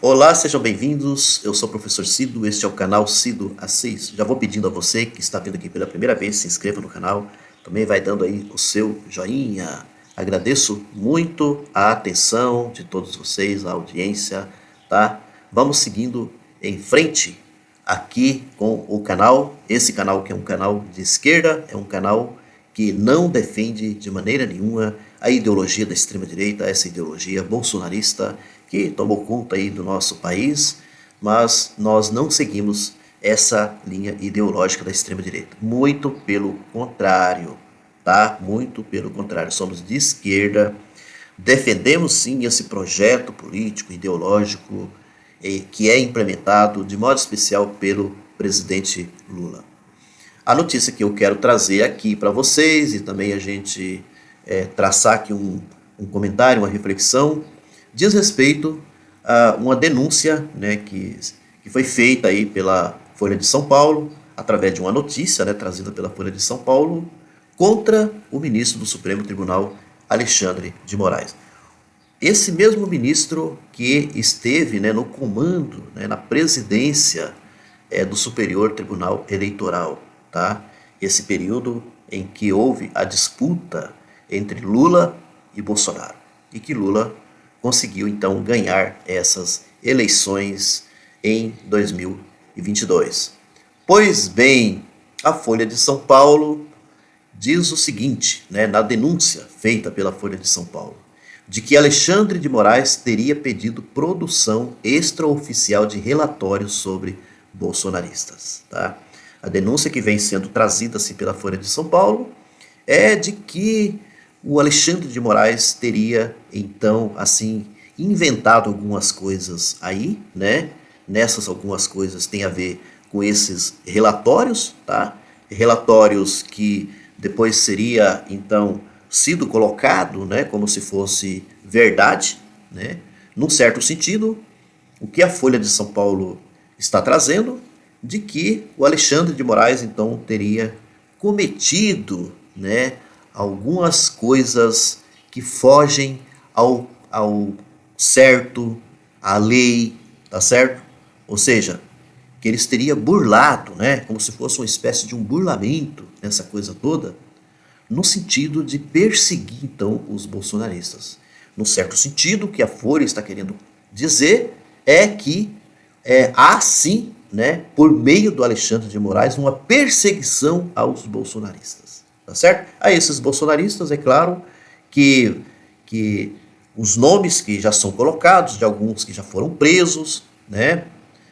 Olá, sejam bem-vindos. Eu sou o professor Cido, este é o canal Cido Assis. Já vou pedindo a você que está vindo aqui pela primeira vez, se inscreva no canal, também vai dando aí o seu joinha. Agradeço muito a atenção de todos vocês, a audiência, tá? Vamos seguindo em frente aqui com o canal. Esse canal que é um canal de esquerda, é um canal que não defende de maneira nenhuma a ideologia da extrema-direita, essa ideologia bolsonarista que tomou conta aí do nosso país, mas nós não seguimos essa linha ideológica da extrema-direita. Muito pelo contrário, tá? Muito pelo contrário, somos de esquerda, defendemos sim esse projeto político, ideológico, que é implementado de modo especial pelo presidente Lula. A notícia que eu quero trazer aqui para vocês e também a gente traçar aqui um comentário, uma reflexão, diz respeito a uma denúncia, né, que foi feita aí pela Folha de São Paulo, através de uma notícia, né, trazida pela Folha de São Paulo, contra o ministro do Supremo Tribunal, Alexandre de Moraes. Esse mesmo ministro que esteve, né, no comando, né, na presidência do Superior Tribunal Eleitoral, tá? Esse período em que houve a disputa entre Lula e Bolsonaro, e que Lula conseguiu então ganhar essas eleições em 2022. Pois bem, a Folha de São Paulo diz o seguinte, né, na denúncia feita pela Folha de São Paulo, de que Alexandre de Moraes teria pedido produção extraoficial de relatórios sobre bolsonaristas, tá? A denúncia que vem sendo trazida assim, pela Folha de São Paulo é de que o Alexandre de Moraes teria, então, assim, inventado algumas coisas aí, né? Nessas algumas coisas tem a ver com esses relatórios, tá? Relatórios que depois seria, então, sido colocado, né, como se fosse verdade, né? Num certo sentido, o que a Folha de São Paulo está trazendo, de que o Alexandre de Moraes, então, teria cometido, né, algumas coisas que fogem ao certo, à lei, tá certo? Ou seja, que eles teriam burlado, né, como se fosse uma espécie de um burlamento nessa coisa toda, no sentido de perseguir, então, os bolsonaristas. No certo sentido, o que a Folha está querendo dizer é que há sim, né, por meio do Alexandre de Moraes, uma perseguição aos bolsonaristas. Tá certo? A esses bolsonaristas, é claro, que os nomes que já são colocados, de alguns que já foram presos, né?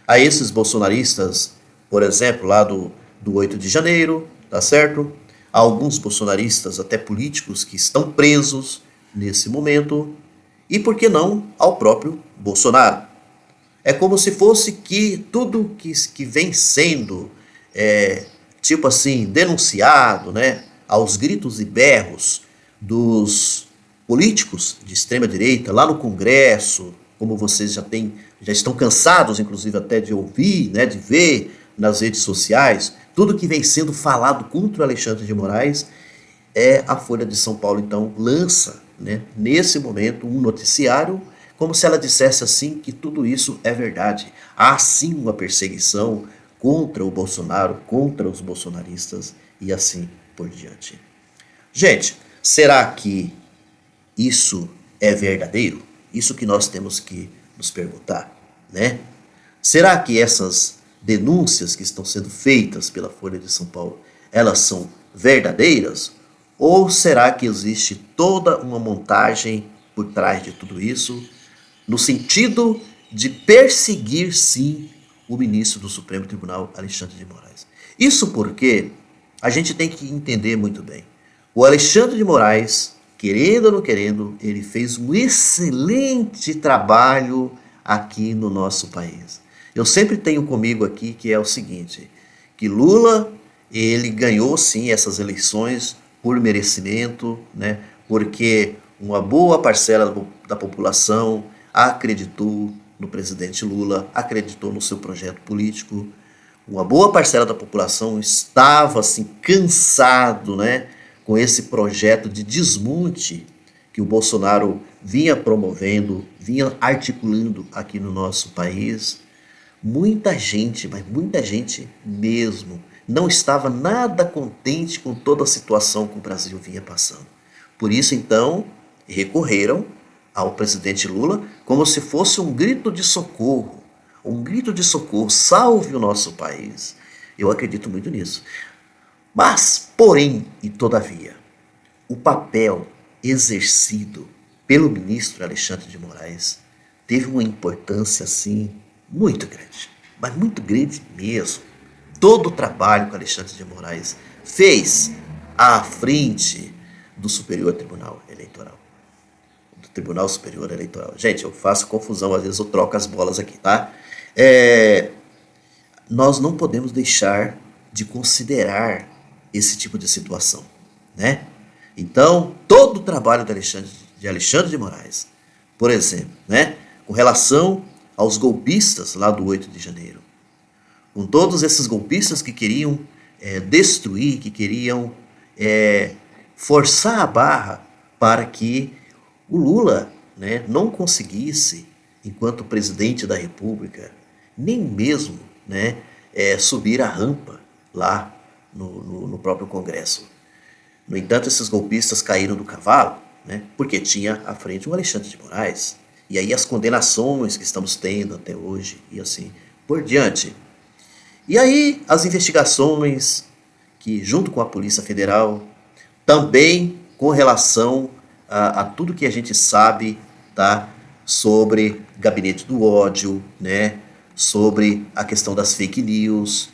A esses bolsonaristas, por exemplo, lá do 8 de janeiro, tá certo? Há alguns bolsonaristas, até políticos, que estão presos nesse momento. E por que não ao próprio Bolsonaro? É como se fosse que tudo que vem sendo, tipo assim, denunciado, né, aos gritos e berros dos políticos de extrema-direita, lá no Congresso, como vocês já estão cansados, inclusive, até de ouvir, né, de ver nas redes sociais, tudo que vem sendo falado contra o Alexandre de Moraes, a Folha de São Paulo, então, lança, né, nesse momento, um noticiário como se ela dissesse assim que tudo isso é verdade. Há sim uma perseguição contra o Bolsonaro, contra os bolsonaristas e assim por diante. Gente, será que isso é verdadeiro? Isso que nós temos que nos perguntar, né? Será que essas denúncias que estão sendo feitas pela Folha de São Paulo, elas são verdadeiras? Ou será que existe toda uma montagem por trás de tudo isso, no sentido de perseguir, sim, o ministro do Supremo Tribunal, Alexandre de Moraes? Isso porque a gente tem que entender muito bem. O Alexandre de Moraes, querendo ou não querendo, ele fez um excelente trabalho aqui no nosso país. Eu sempre tenho comigo aqui que é o seguinte, que Lula, ele ganhou sim essas eleições por merecimento, né? Porque uma boa parcela da população acreditou no presidente Lula, acreditou no seu projeto político. Uma boa parcela da população estava assim cansado, né, com esse projeto de desmonte que o Bolsonaro vinha promovendo, vinha articulando aqui no nosso país, muita gente, mas muita gente mesmo, não estava nada contente com toda a situação que o Brasil vinha passando. Por isso, então, recorreram ao presidente Lula como se fosse um grito de socorro, salve o nosso país. Eu acredito muito nisso. Mas, porém e todavia, o papel exercido pelo ministro Alexandre de Moraes teve uma importância, assim, muito grande. Mas muito grande mesmo. Todo o trabalho que Alexandre de Moraes fez à frente do Superior Tribunal Eleitoral. Do Tribunal Superior Eleitoral. Gente, eu faço confusão, às vezes eu troco as bolas aqui, tá? Nós não podemos deixar de considerar esse tipo de situação, né? Então, todo o trabalho de Alexandre de Moraes, por exemplo, né, com relação aos golpistas lá do 8 de janeiro, com todos esses golpistas que queriam destruir, que queriam forçar a barra para que o Lula, né, não conseguisse, enquanto presidente da República, nem mesmo, né, subir a rampa lá no próprio Congresso. No entanto, esses golpistas caíram do cavalo, né, porque tinha à frente o Alexandre de Moraes. E aí as condenações que estamos tendo até hoje e assim por diante. E aí as investigações que, junto com a Polícia Federal, também com relação a tudo que a gente sabe, tá, sobre gabinete do ódio, né, sobre a questão das fake news,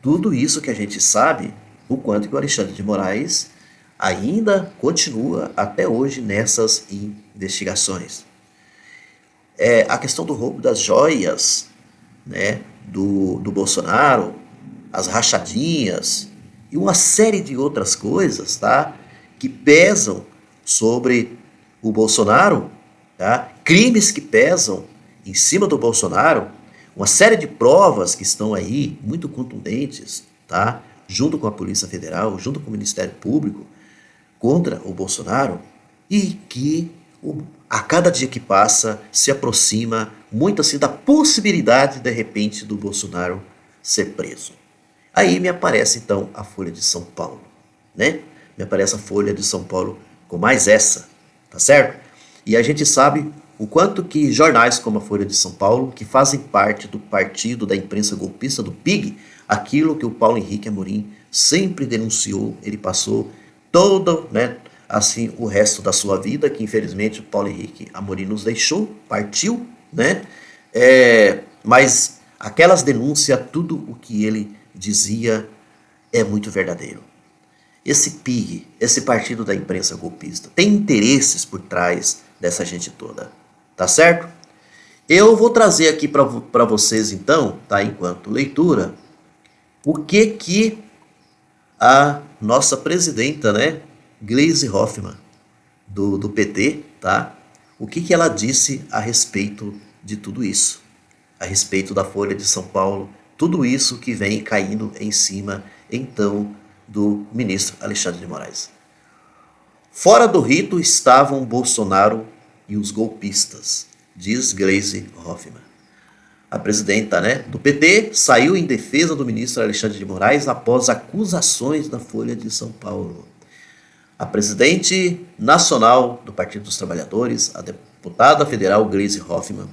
tudo isso que a gente sabe, o quanto que o Alexandre de Moraes ainda continua até hoje nessas investigações. A questão do roubo das joias, né, do Bolsonaro, as rachadinhas e uma série de outras coisas, tá, que pesam sobre o Bolsonaro, tá, crimes que pesam em cima do Bolsonaro, uma série de provas que estão aí muito contundentes, tá, junto com a Polícia Federal, junto com o Ministério Público, contra o Bolsonaro, e que a cada dia que passa se aproxima muito assim da possibilidade de repente do Bolsonaro ser preso. Aí me aparece então a Folha de São Paulo, né? Me aparece a Folha de São Paulo com mais essa, tá certo? E a gente sabe o quanto que jornais como a Folha de São Paulo, que fazem parte do partido da imprensa golpista do PIG, aquilo que o Paulo Henrique Amorim sempre denunciou, ele passou todo, né, assim, o resto da sua vida, que infelizmente o Paulo Henrique Amorim nos deixou, partiu, né? Mas aquelas denúncias, tudo o que ele dizia é muito verdadeiro. Esse PIG, esse partido da imprensa golpista, tem interesses por trás dessa gente toda, tá certo? Eu vou trazer aqui para vocês então, tá, enquanto leitura, o que a nossa presidenta, né, Gleisi Hoffmann, do PT, tá? O que ela disse a respeito de tudo isso, a respeito da Folha de São Paulo, tudo isso que vem caindo em cima, então, do ministro Alexandre de Moraes. Fora do rito estavam Bolsonaro e os golpistas, diz Gleisi Hoffmann. A presidenta, né, do PT saiu em defesa do ministro Alexandre de Moraes após acusações da Folha de São Paulo. A presidente nacional do Partido dos Trabalhadores, a deputada federal Gleisi Hoffmann,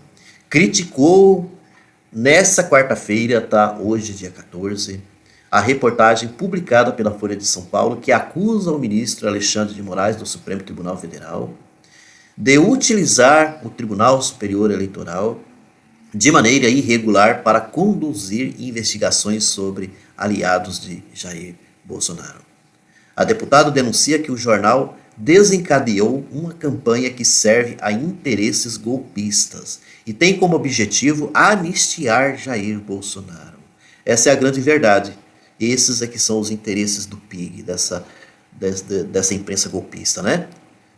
criticou nessa quarta-feira, tá, hoje dia 14, a reportagem publicada pela Folha de São Paulo que acusa o ministro Alexandre de Moraes do Supremo Tribunal Federal de utilizar o Tribunal Superior Eleitoral de maneira irregular para conduzir investigações sobre aliados de Jair Bolsonaro. A deputada denuncia que o jornal desencadeou uma campanha que serve a interesses golpistas e tem como objetivo anistiar Jair Bolsonaro. Essa é a grande verdade. Esses é que são os interesses do PIG, dessa imprensa golpista, né?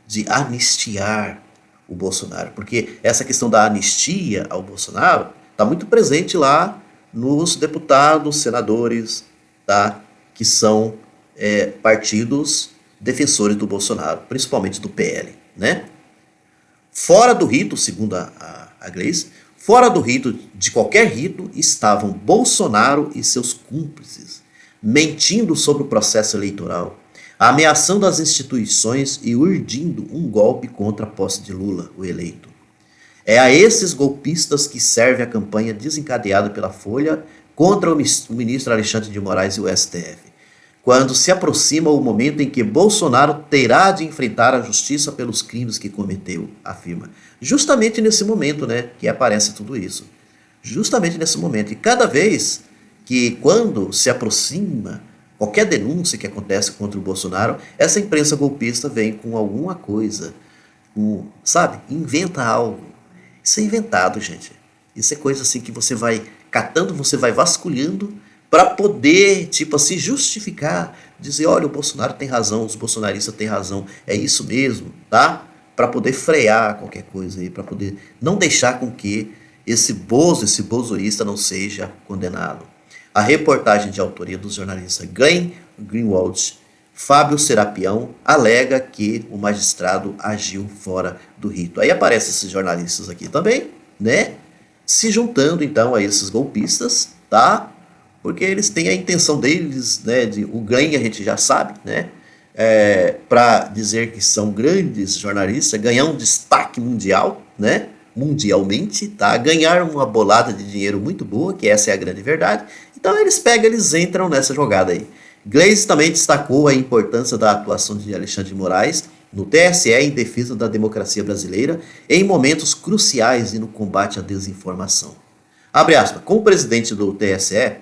De anistiar o Bolsonaro, porque essa questão da anistia ao Bolsonaro está muito presente lá nos deputados, senadores, tá? Que são partidos defensores do Bolsonaro, principalmente do PL, né? Fora do rito, segundo a Gleice, fora do rito, de qualquer rito, estavam Bolsonaro e seus cúmplices, mentindo sobre o processo eleitoral, ameaçando as instituições e urdindo um golpe contra a posse de Lula, o eleito. É a esses golpistas que serve a campanha desencadeada pela Folha contra o ministro Alexandre de Moraes e o STF, quando se aproxima o momento em que Bolsonaro terá de enfrentar a justiça pelos crimes que cometeu, afirma. Justamente nesse momento, né, que aparece tudo isso. Justamente nesse momento. E cada vez que, quando se aproxima qualquer denúncia que acontece contra o Bolsonaro, essa imprensa golpista vem com alguma coisa, sabe? Inventa algo. Isso é inventado, gente. Isso é coisa assim que você vai catando, você vai vasculhando para poder, tipo assim, justificar, dizer, olha, o Bolsonaro tem razão, os bolsonaristas têm razão, é isso mesmo, tá? Para poder frear qualquer coisa aí, para poder não deixar com que esse bozoísta não seja condenado. A reportagem de autoria do jornalista Glenn Greenwald, Fábio Serapião, alega que o magistrado agiu fora do rito. Aí aparecem esses jornalistas aqui também, né? Se juntando então a esses golpistas, tá? Porque eles têm a intenção deles, né, o ganho a gente já sabe, né, para dizer que são grandes jornalistas, ganhar um destaque mundial, né, mundialmente, tá, ganhar uma bolada de dinheiro muito boa, que essa é a grande verdade. Então eles entram nessa jogada aí. Gleice também destacou a importância da atuação de Alexandre de Moraes no TSE em defesa da democracia brasileira em momentos cruciais e no combate à desinformação. Abre aspas, como presidente do TSE,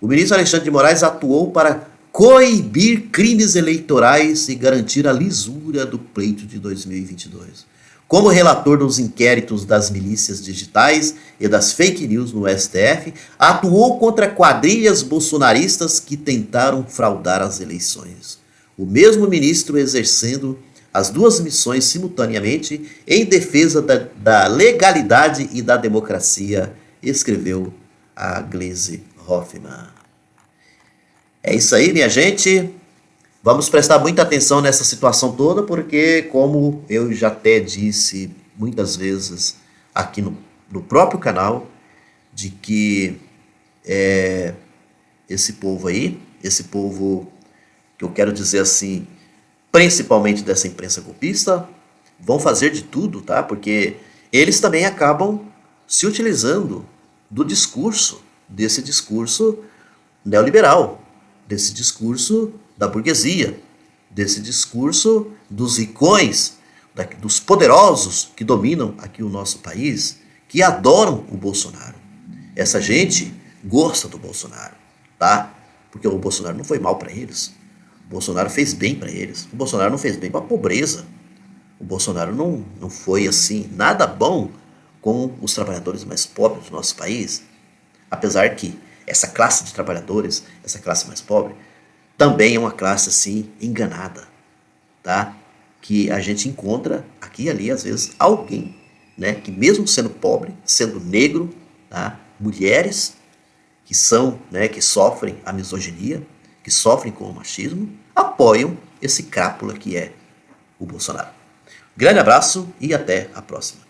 o ministro Alexandre de Moraes atuou para coibir crimes eleitorais e garantir a lisura do pleito de 2022. Como relator dos inquéritos das milícias digitais e das fake news no STF, atuou contra quadrilhas bolsonaristas que tentaram fraudar as eleições. O mesmo ministro exercendo as duas missões simultaneamente em defesa da legalidade e da democracia, escreveu a Gleisi Hoffmann. É isso aí, minha gente. Vamos prestar muita atenção nessa situação toda, porque, como eu já até disse muitas vezes aqui no próprio canal, de que esse povo aí, esse povo que eu quero dizer assim, principalmente dessa imprensa golpista, vão fazer de tudo, tá? Porque eles também acabam se utilizando desse discurso neoliberal, desse discurso da burguesia, desse discurso dos ricões, dos poderosos que dominam aqui o nosso país, que adoram o Bolsonaro. Essa gente gosta do Bolsonaro, tá? Porque o Bolsonaro não foi mal para eles. O Bolsonaro fez bem para eles. O Bolsonaro não fez bem para a pobreza. O Bolsonaro não foi assim nada bom com os trabalhadores mais pobres do nosso país. Apesar que essa classe de trabalhadores, essa classe mais pobre, também é uma classe assim enganada, tá? Que a gente encontra aqui e ali às vezes alguém, né, que mesmo sendo pobre, sendo negro, tá? Mulheres que são, né, que sofrem a misoginia, que sofrem com o machismo, apoiam esse crápula que é o Bolsonaro. Grande abraço e até a próxima.